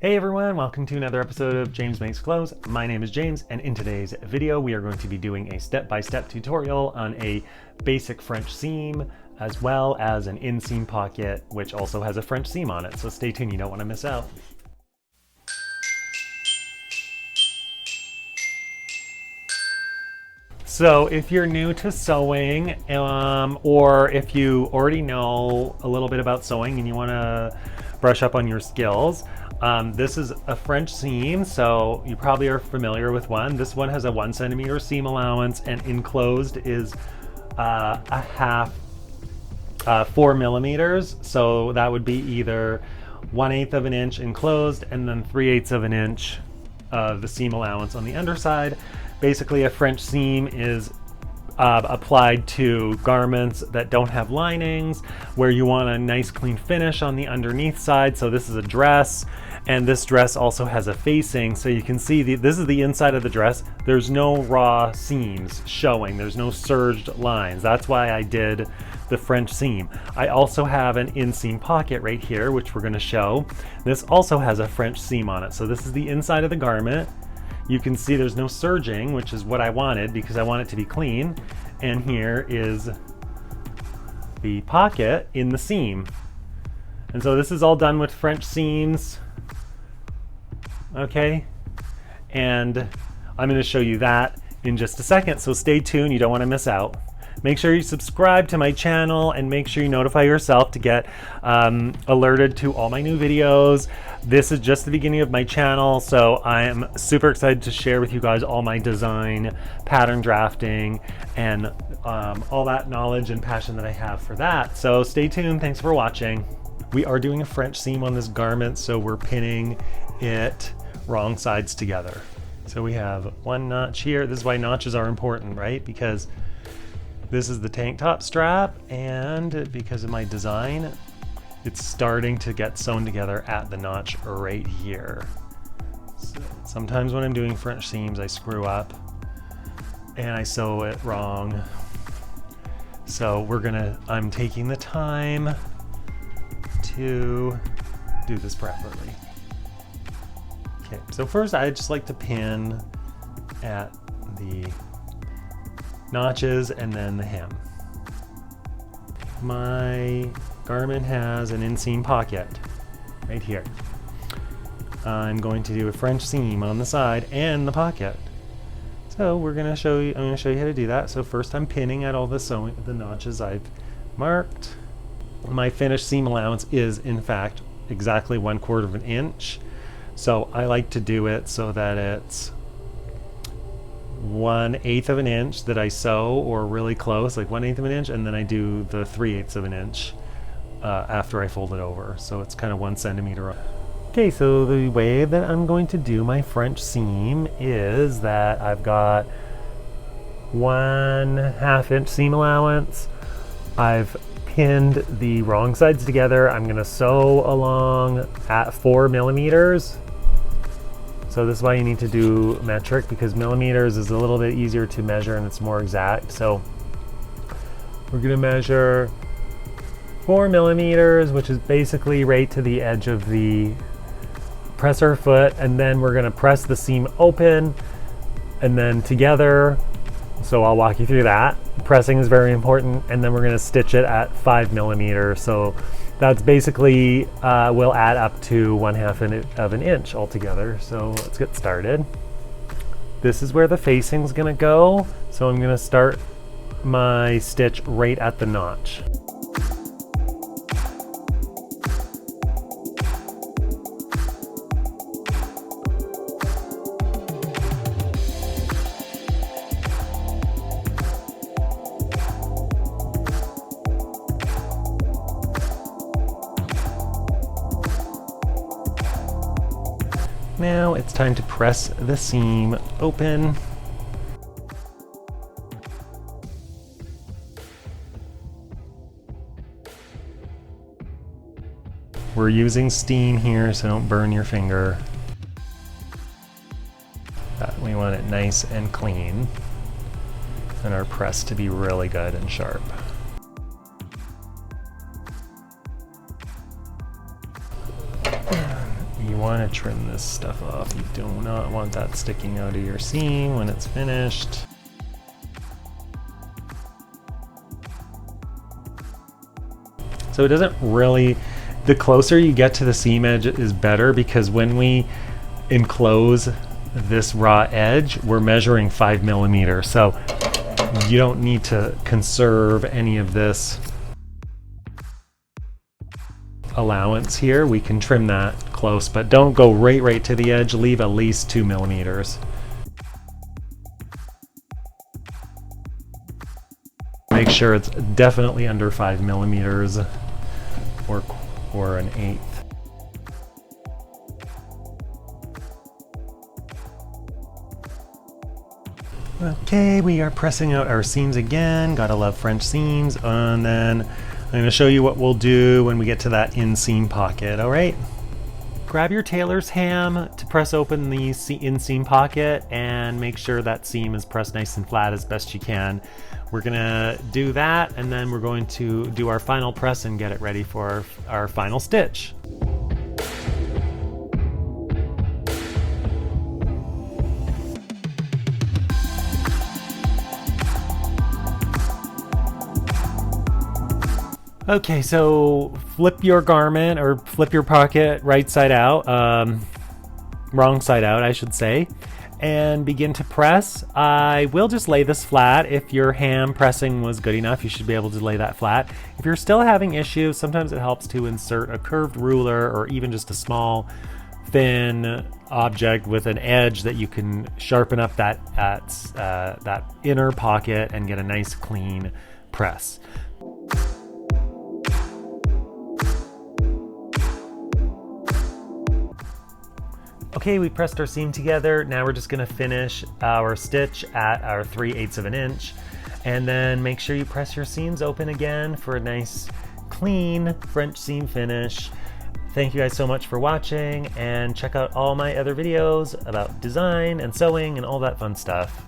Hey everyone, welcome to another episode of James Makes Clothes. My name is James, and in today's video we are going to be doing a step-by-step tutorial on a basic French seam as well as an inseam pocket which also has a French seam on it, so stay tuned, you don't want to miss out. So if you're new to sewing, or if you already know a little bit about sewing and you want to brush up on your skills, this is a French seam, so you probably are familiar with one. This one has a 1 centimeter seam allowance, and enclosed is a half 4 millimeters. So that would be either 1/8 of an inch enclosed and then 3/8 of an inch of the seam allowance on the underside. Basically, a French seam is applied to garments that don't have linings, where you want a nice clean finish on the underneath side. So this is a dress, and this dress also has a facing, so you can see this is the inside of the dress. There's no raw seams showing, there's no serged lines. That's why I did the French seam. I also have an inseam pocket right here, which we're going to show. This also has a French seam on it. So this is the inside of the garment. You can see there's no serging, which is what I wanted because I want it to be clean. And here is the pocket in the seam. And so this is all done with French seams. Okay, and I'm going to show you that in just a second, so stay tuned, you don't want to miss out. Make sure you subscribe to my channel and make sure you notify yourself to get alerted to all my new videos. This is just the beginning of my channel, so I am super excited to share with you guys all my design, pattern drafting, and all that knowledge and passion that I have for that. So stay tuned, thanks for watching. We are doing a French seam on this garment, so we're pinning it wrong sides together. So we have one notch here. This is why notches are important, right? Because this is the tank top strap, and because of my design, it's starting to get sewn together at the notch right here. So sometimes when I'm doing French seams, I screw up and I sew it wrong. So I'm taking the time to do this properly. Okay, so first I just like to pin at the notches and then the hem. My garment has an inseam pocket right here. I'm going to do a French seam on the side and the pocket. So I'm going to show you how to do that. So first I'm pinning at all the notches I've marked. My finished seam allowance is in fact exactly 1/4 of an inch. So I like to do it so that it's 1/8 of an inch that I sew, or really close, like 1/8 of an inch, and then I do the 3/8 of an inch after I fold it over. So it's kind of 1 centimeter. Okay, so the way that I'm going to do my French seam is that I've got 1/2 inch seam allowance. I've pinned the wrong sides together. I'm going to sew along at 4 millimeters. So this is why you need to do metric, because millimeters is a little bit easier to measure and it's more exact. So we're going to measure 4 millimeters, which is basically right to the edge of the presser foot, and then we're going to press the seam open and then together. So I'll walk you through that. Pressing is very important, and then we're going to stitch it at 5 millimeters. So that's basically will add up to 1/2 of an inch altogether. So let's get started. This is where the facing is going to go. So I'm going to start my stitch right at the notch. Now it's time to press the seam open. We're using steam here, so don't burn your finger. We want it nice and clean, and our press to be really good and sharp. want to trim this stuff off. You do not want that sticking out of your seam when it's finished. So it doesn't really, the closer you get to the seam edge is better, because when we enclose this raw edge, we're measuring 5 millimeters. So you don't need to conserve any of this allowance here. We can trim that close, but don't go right to the edge. Leave at least 2 millimeters. Make sure it's definitely under 5 millimeters or an eighth. Okay, we are pressing out our seams again. Gotta love French seams. And then I'm gonna show you what we'll do when we get to that inseam pocket, all right? Grab your tailor's ham to press open the inseam pocket and make sure that seam is pressed nice and flat as best you can. We're gonna do that, and then we're going to do our final press and get it ready for our final stitch. Okay, so flip your garment, or flip your pocket right side out, wrong side out, I should say, and begin to press. I will just lay this flat. If your ham pressing was good enough, you should be able to lay that flat. If you're still having issues, sometimes it helps to insert a curved ruler or even just a small, thin object with an edge that you can sharpen up that inner pocket and get a nice clean press. Okay, we pressed our seam together. Now we're just gonna finish our stitch at our 3/8 of an inch. And then make sure you press your seams open again for a nice, clean French seam finish. Thank you guys so much for watching, and check out all my other videos about design and sewing and all that fun stuff.